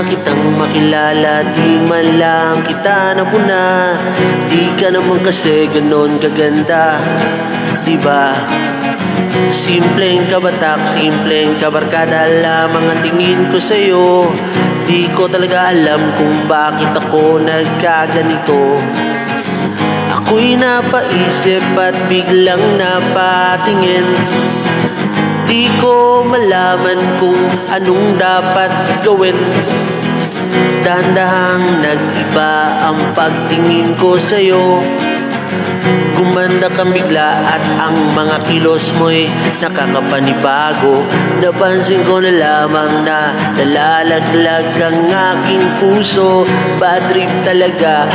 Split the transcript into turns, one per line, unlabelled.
kitang makilala, di man lang kita nabuna. Di ka naman kasi ganon kaganda, diba? Simpleng kabatak, simpleng kabarkada lamang ang tingin ko sa'yo. Di ko talaga alam kung bakit ako nagkaganito. Ako'y napaisip at biglang napatingin. Di ko malaman kung anong dapat gawin. Dahan-dahang nag-iba ang pagtingin ko sa'yo. Gumanda kang bigla at ang mga kilos mo'y nakakapanibago. Napansin ko na lamang na nalalaglag ang aking puso. Bad trip talaga.